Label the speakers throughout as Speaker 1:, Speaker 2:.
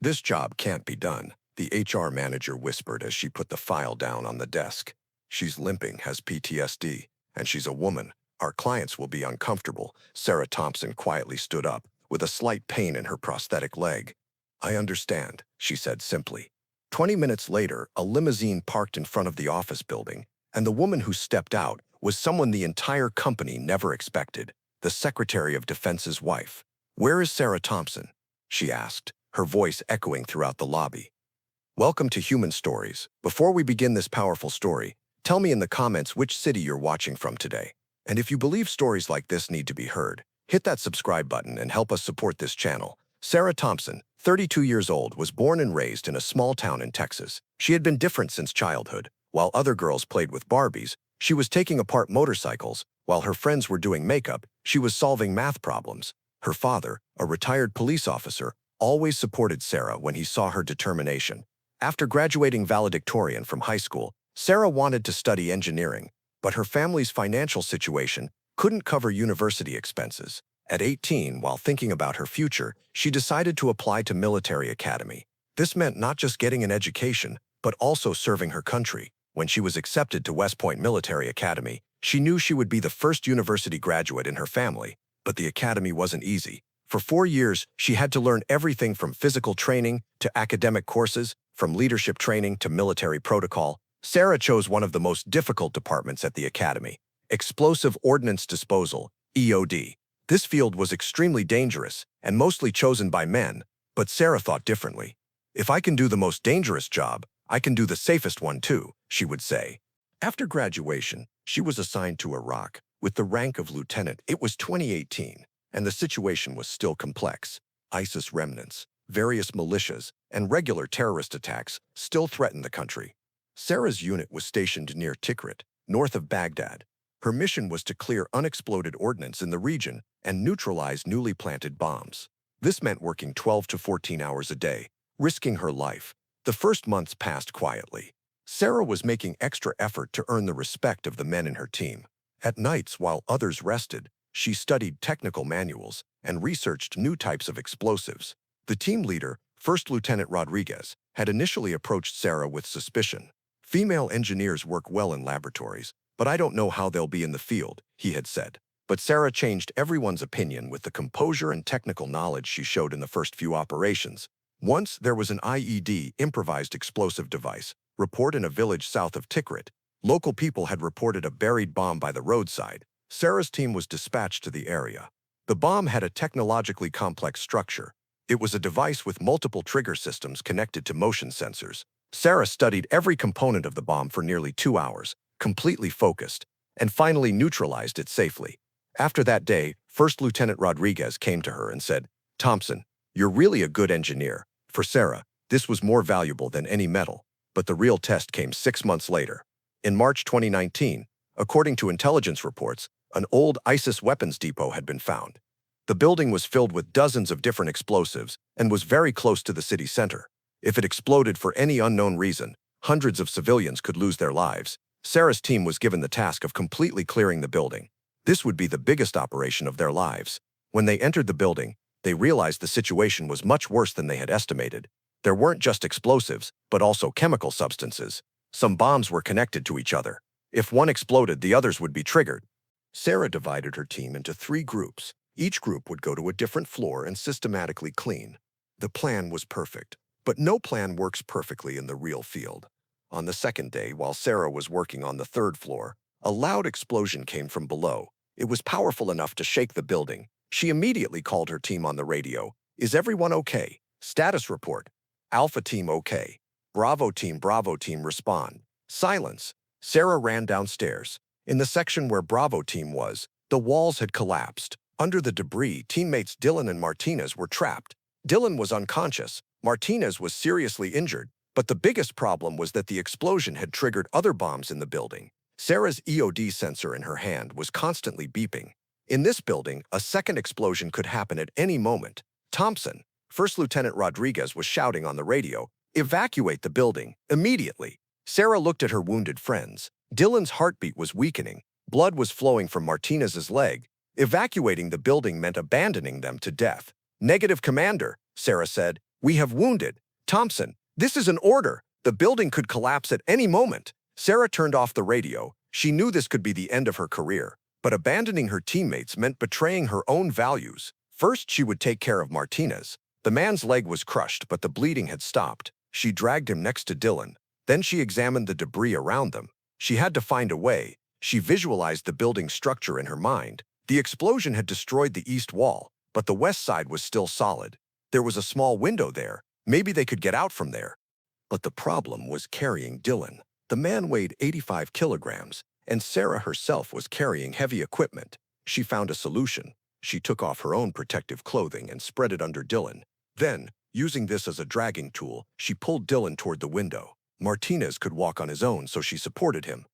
Speaker 1: This job can't be done, the HR manager whispered as she put the file down on the desk. She's limping, has PTSD, and she's a woman. Our clients will be uncomfortable. Sarah Thompson quietly stood up, with a slight pain in her prosthetic leg. I understand, she said simply. 20 minutes later, a limousine parked in front of the office building, and the woman who stepped out was someone the entire company never expected, the Secretary of Defense's wife. Where is Sarah Thompson? She asked, her voice echoing throughout the lobby. Welcome to Human Stories. Before we begin this powerful story, tell me in the comments which city you're watching from today. And if you believe stories like this need to be heard, hit that subscribe button and help us support this channel. Sarah Thompson, 32 years old, was born and raised in a small town in Texas. She had been different since childhood. While other girls played with Barbies, she was taking apart motorcycles. While her friends were doing makeup, she was solving math problems. Her father, a retired police officer, always supported Sarah when he saw her determination. After graduating valedictorian from high school, Sarah wanted to study engineering, but her family's financial situation couldn't cover university expenses. At 18, while thinking about her future, she decided to apply to military academy. This meant not just getting an education, but also serving her country. When she was accepted to West Point Military Academy, she knew she would be the first university graduate in her family, but the academy wasn't easy. For 4 years, she had to learn everything from physical training to academic courses, from leadership training to military protocol. Sarah chose one of the most difficult departments at the academy, explosive ordnance disposal, EOD. This field was extremely dangerous and mostly chosen by men, but Sarah thought differently. If I can do the most dangerous job, I can do the safest one too, she would say. After graduation, she was assigned to Iraq with the rank of lieutenant. It was 2018, and the situation was still complex. ISIS remnants, various militias, and regular terrorist attacks still threatened the country. Sarah's unit was stationed near Tikrit, north of Baghdad. Her mission was to clear unexploded ordnance in the region and neutralize newly planted bombs. This meant working 12 to 14 hours a day, risking her life. The first months passed quietly. Sarah was making extra effort to earn the respect of the men in her team. At nights, while others rested, she studied technical manuals and researched new types of explosives. The team leader, First Lieutenant Rodriguez, had initially approached Sarah with suspicion. Female engineers work well in laboratories, but I don't know how they'll be in the field, he had said. But Sarah changed everyone's opinion with the composure and technical knowledge she showed in the first few operations. Once there was an IED, improvised explosive device, report in a village south of Tikrit. Local people had reported a buried bomb by the roadside. Sarah's team was dispatched to the area. The bomb had a technologically complex structure. It was a device with multiple trigger systems connected to motion sensors. Sarah studied every component of the bomb for nearly 2 hours, completely focused, and finally neutralized it safely. After that day, First Lieutenant Rodriguez came to her and said, "Thompson, you're really a good engineer." For Sarah, this was more valuable than any medal, but the real test came 6 months later. In March 2019, according to intelligence reports, an old ISIS weapons depot had been found. The building was filled with dozens of different explosives and was very close to the city center. If it exploded for any unknown reason, hundreds of civilians could lose their lives. Sarah's team was given the task of completely clearing the building. This would be the biggest operation of their lives. When they entered the building, they realized the situation was much worse than they had estimated. There weren't just explosives, but also chemical substances. Some bombs were connected to each other. If one exploded, the others would be triggered. Sarah divided her team into 3 groups. Each group would go to a different floor and systematically clean. The plan was perfect, but no plan works perfectly in the real field. On the second day, while Sarah was working on the 3rd floor, a loud explosion came from below. It was powerful enough to shake the building. She immediately called her team on the radio. "Is everyone okay? Status report. Alpha team okay. Bravo team respond." Silence. Sarah ran downstairs. In the section where Bravo team was, the walls had collapsed. Under the debris, teammates Dylan and Martinez were trapped. Dylan was unconscious. Martinez was seriously injured. But the biggest problem was that the explosion had triggered other bombs in the building. Sarah's EOD sensor in her hand was constantly beeping. In this building, a second explosion could happen at any moment. "Thompson," First Lieutenant Rodriguez was shouting on the radio, "evacuate the building, immediately." Sarah looked at her wounded friends. Dylan's heartbeat was weakening. Blood was flowing from Martinez's leg. Evacuating the building meant abandoning them to death. "Negative, Commander," Sarah said. We have wounded. Thompson, this is an order. The building could collapse at any moment. Sarah turned off the radio. She knew this could be the end of her career. But abandoning her teammates meant betraying her own values. First, she would take care of Martinez. The man's leg was crushed, but the bleeding had stopped. She dragged him next to Dylan. Then she examined the debris around them. She had to find a way. She visualized the building structure in her mind. The explosion had destroyed the east wall, but the west side was still solid. There was a small window there. Maybe they could get out from there. But the problem was carrying Dylan. The man weighed 85 kilograms, and Sarah herself was carrying heavy equipment. She found a solution. She took off her own protective clothing and spread it under Dylan. Then, using this as a dragging tool, she pulled Dylan toward the window. Martinez could walk on his own, so she supported him.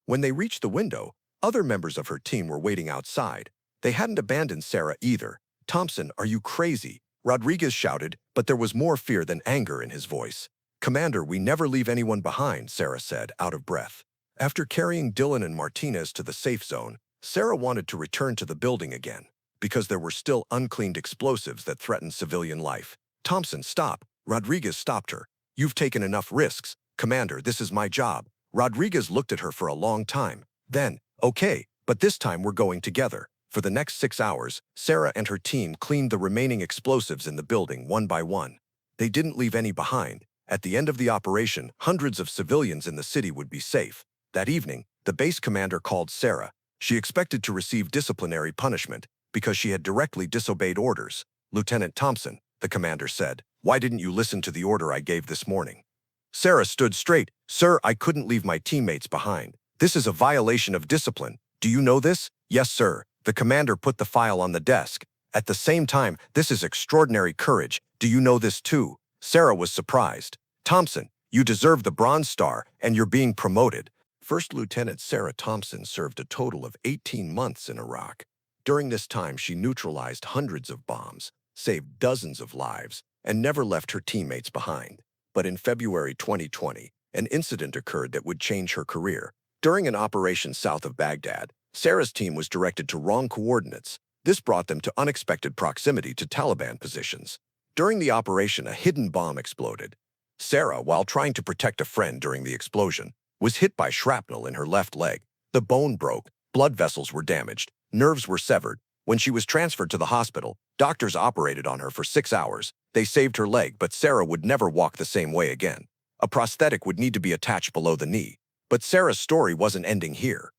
Speaker 1: When they reached the window, other members of her team were waiting outside. They hadn't abandoned Sarah either. "Thompson, are you crazy?" Rodriguez shouted, but there was more fear than anger in his voice. "Commander, we never leave anyone behind," Sarah said, out of breath. After carrying Dylan and Martinez to the safe zone, Sarah wanted to return to the building again, because there were still uncleaned explosives that threatened civilian life. "Thompson, stop." Rodriguez stopped her. "You've taken enough risks. Commander, this is my job." Rodriguez looked at her for a long time. Then, "Okay, but this time we're going together." For the next 6 hours, Sarah and her team cleaned the remaining explosives in the building one by one. They didn't leave any behind. At the end of the operation, hundreds of civilians in the city would be safe. That evening, the base commander called Sarah. She expected to receive disciplinary punishment because she had directly disobeyed orders. "Lieutenant Thompson," the commander said, "why didn't you listen to the order I gave this morning?" Sarah stood straight. "Sir, I couldn't leave my teammates behind. This is a violation of discipline. Do you know this?" "Yes, sir." The commander put the file on the desk. "At the same time, this is extraordinary courage. Do you know this too?" Sarah was surprised. "Thompson, you deserve the Bronze Star, and you're being promoted." First Lieutenant Sarah Thompson served a total of 18 months in Iraq. During this time, she neutralized hundreds of bombs, saved dozens of lives, and never left her teammates behind. But in February 2020, an incident occurred that would change her career. During an operation south of Baghdad, Sarah's team was directed to wrong coordinates. This brought them to unexpected proximity to Taliban positions. During the operation, a hidden bomb exploded. Sarah, while trying to protect a friend during the explosion, was hit by shrapnel in her left leg. The bone broke, blood vessels were damaged, nerves were severed. When she was transferred to the hospital, doctors operated on her for 6 hours. They saved her leg, but Sarah would never walk the same way again. A prosthetic would need to be attached below the knee. But Sarah's story wasn't ending here.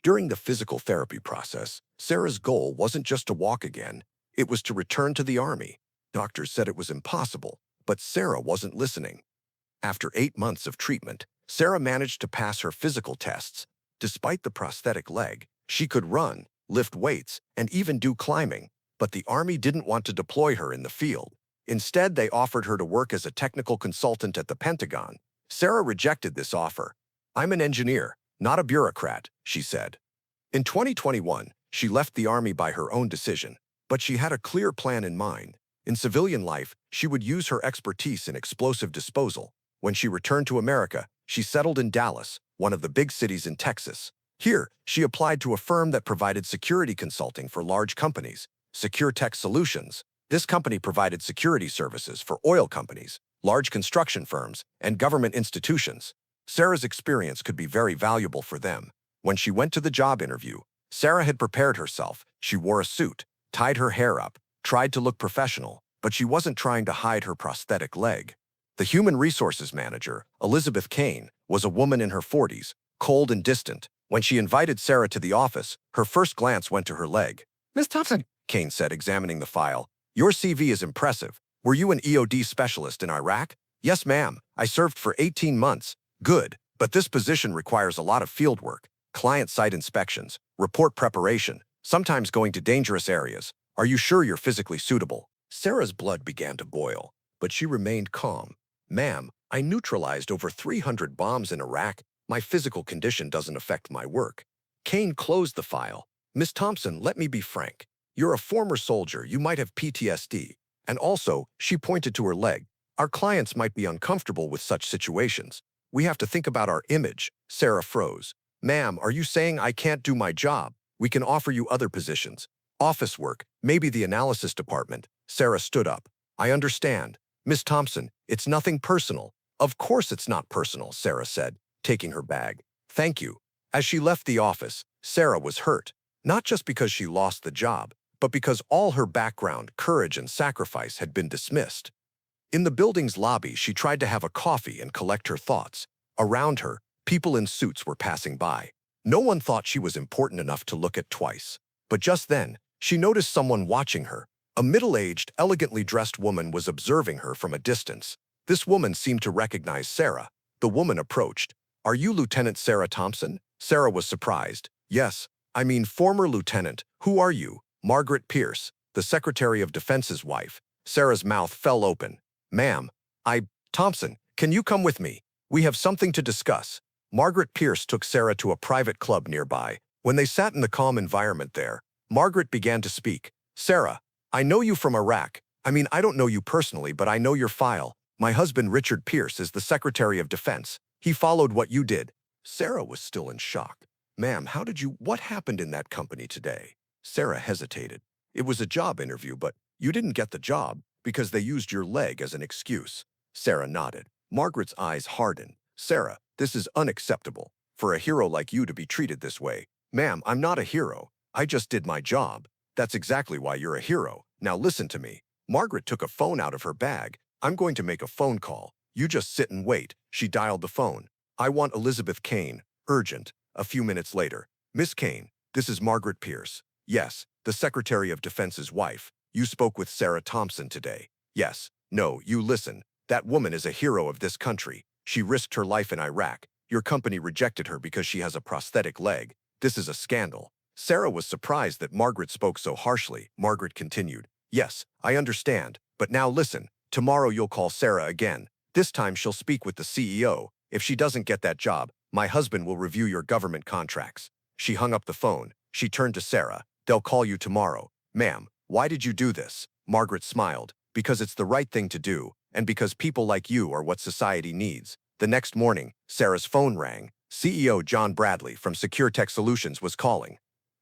Speaker 1: During the physical therapy process, Sarah's goal wasn't just to walk again. It was to return to the army. Doctors said it was impossible, but Sarah wasn't listening. After 8 months of treatment, Sarah managed to pass her physical tests. Despite the prosthetic leg, she could run, lift weights, and even do climbing. But the army didn't want to deploy her in the field. Instead, they offered her to work as a technical consultant at the Pentagon. Sarah rejected this offer. "I'm an engineer, not a bureaucrat," she said. In 2021, she left the army by her own decision, but she had a clear plan in mind. In civilian life, she would use her expertise in explosive disposal. When she returned to America, she settled in Dallas, one of the big cities in Texas. Here, she applied to a firm that provided security consulting for large companies, Secure Tech Solutions. This company provided security services for oil companies, large construction firms, and government institutions. Sarah's experience could be very valuable for them. When she went to the job interview, Sarah had prepared herself. She wore a suit, tied her hair up, tried to look professional, but she wasn't trying to hide her prosthetic leg. The human resources manager, Elizabeth Kane, was a woman in her 40s, cold and distant. When she invited Sarah to the office, her first glance went to her leg.
Speaker 2: "Miss Thompson,"
Speaker 1: Kane said, examining the file, "your CV is impressive. Were you an EOD specialist in Iraq?" "Yes, ma'am. I served for 18 months. "Good, but this position requires a lot of field work, client site inspections, report preparation, sometimes going to dangerous areas. Are you sure you're physically suitable?" Sarah's blood began to boil, but she remained calm. "Ma'am, I neutralized over 300 bombs in Iraq. My physical condition doesn't affect my work." Kane closed the file. "Miss Thompson, let me be frank. You're a former soldier. You might have PTSD. And also," she pointed to her leg, "our clients might be uncomfortable with such situations. We have to think about our image." Sarah froze. "Ma'am, are you saying I can't do my job? We can offer you other positions. Office work, maybe the analysis department." Sarah stood up. "I understand. Miss Thompson, it's nothing personal. Of course it's not personal, Sarah said, taking her bag. Thank you. As she left the office, Sarah was hurt, not just because she lost the job, but because all her background, courage, and sacrifice had been dismissed. In the building's lobby, she tried to have a coffee and collect her thoughts. Around her, people in suits were passing by. No one thought she was important enough to look at twice. But just then, she noticed someone watching her. A middle-aged, elegantly dressed woman was observing her from a distance. This woman seemed to recognize Sarah. The woman approached. "Are you Lieutenant Sarah Thompson?" Sarah was surprised. "Yes, I mean former lieutenant. Who are you?" "Margaret Pierce, the Secretary of Defense's wife." Sarah's mouth fell open. "Ma'am, Thompson, can you come with me? We have something to discuss." Margaret Pierce took Sarah to a private club nearby. When they sat in the calm environment there, Margaret began to speak. "Sarah, I know you from Iraq. I don't know you personally, but I know your file. My husband, Richard Pierce, is the Secretary of Defense. He followed what you did." Sarah was still in shock. "Ma'am, what happened in that company today?" Sarah hesitated. "It was a job interview, but you didn't get the job because they used your leg as an excuse." Sarah nodded. Margaret's eyes hardened. "Sarah, this is unacceptable. For a hero like you to be treated this way." "Ma'am, I'm not a hero. I just did my job." "That's exactly why you're a hero. Now listen to me." Margaret took a phone out of her bag. "I'm going to make a phone call. You just sit and wait." She dialed the phone. "I want Elizabeth Kane. Urgent." A few minutes later. "Miss Kane, this is Margaret Pierce." "Yes, the Secretary of Defense's wife. You spoke with Sarah Thompson today." "Yes." "No, you listen. That woman is a hero of this country. She risked her life in Iraq. Your company rejected her because she has a prosthetic leg. This is a scandal." Sarah was surprised that Margaret spoke so harshly. Margaret continued. "Yes, I understand. But now listen. Tomorrow you'll call Sarah again. This time she'll speak with the CEO. If she doesn't get that job, my husband will review your government contracts." She hung up the phone. She turned to Sarah. "They'll call you tomorrow." "Ma'am, why did you do this?" Margaret smiled. "Because it's the right thing to do, and because people like you are what society needs." The next morning, Sarah's phone rang. CEO John Bradley from Secure Tech Solutions was calling.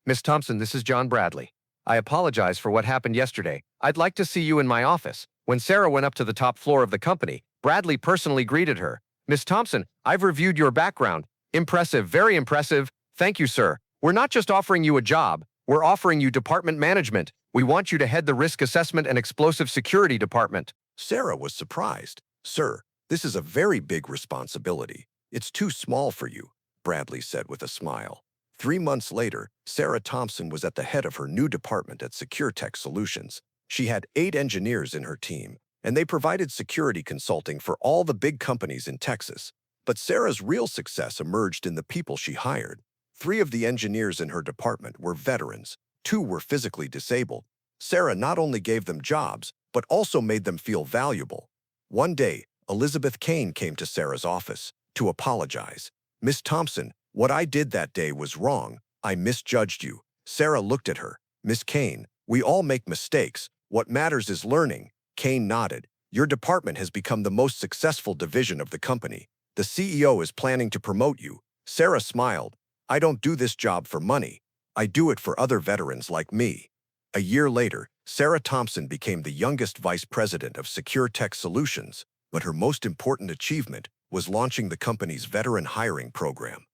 Speaker 2: Miss Thompson, this is John Bradley. I apologize for what happened yesterday. I'd like to see you in my office. When Sarah went up to the top floor of the company, Bradley personally greeted her. "Miss Thompson, I've reviewed your background. Impressive, very impressive. Thank you, sir. We're not just offering you a job, we're offering you department management. We want you to head the Risk Assessment and Explosive Security Department."
Speaker 1: Sarah was surprised. "Sir, this is a very big responsibility. It's too small for you," Bradley said with a smile. 3 months later, Sarah Thompson was at the head of her new department at Secure Tech Solutions. She had 8 engineers in her team, and they provided security consulting for all the big companies in Texas. But Sarah's real success emerged in the people she hired. 3 of the engineers in her department were veterans. 2 were physically disabled. Sarah not only gave them jobs, but also made them feel valuable. One day, Elizabeth Kane came to Sarah's office to apologize. "Miss Thompson, what I did that day was wrong. I misjudged you." Sarah looked at her. "Miss Kane, we all make mistakes. What matters is learning." Kane nodded. "Your department has become the most successful division of the company. The CEO is planning to promote you." Sarah smiled. "I don't do this job for money. I do it for other veterans like me." A year later, Sarah Thompson became the youngest vice president of Secure Tech Solutions, but her most important achievement was launching the company's veteran hiring program.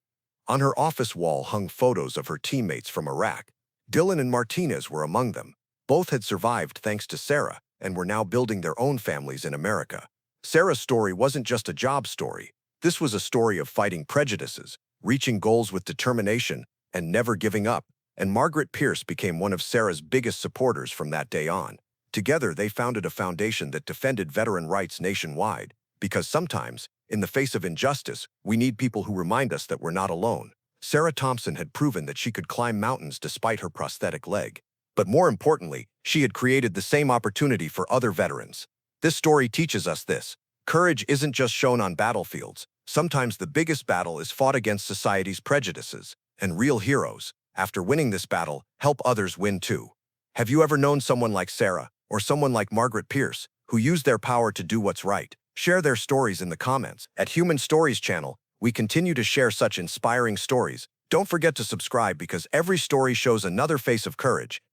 Speaker 1: On her office wall hung photos of her teammates from Iraq. Dylan and Martinez were among them. Both had survived thanks to Sarah and were now building their own families in America. Sarah's story wasn't just a job story. This was a story of fighting prejudices, reaching goals with determination, and never giving up. And Margaret Pierce became one of Sarah's biggest supporters from that day on. Together, they founded a foundation that defended veteran rights nationwide. Because sometimes, in the face of injustice, we need people who remind us that we're not alone. Sarah Thompson had proven that she could climb mountains despite her prosthetic leg. But more importantly, she had created the same opportunity for other veterans. This story teaches us this. Courage isn't just shown on battlefields. Sometimes the biggest battle is fought against society's prejudices. And real heroes, after winning this battle, help others win too. Have you ever known someone like Sarah, or someone like Margaret Pierce, who used their power to do what's right? Share their stories in the comments. At Human Stories channel, we continue to share such inspiring stories. Don't forget to subscribe because every story shows another face of courage.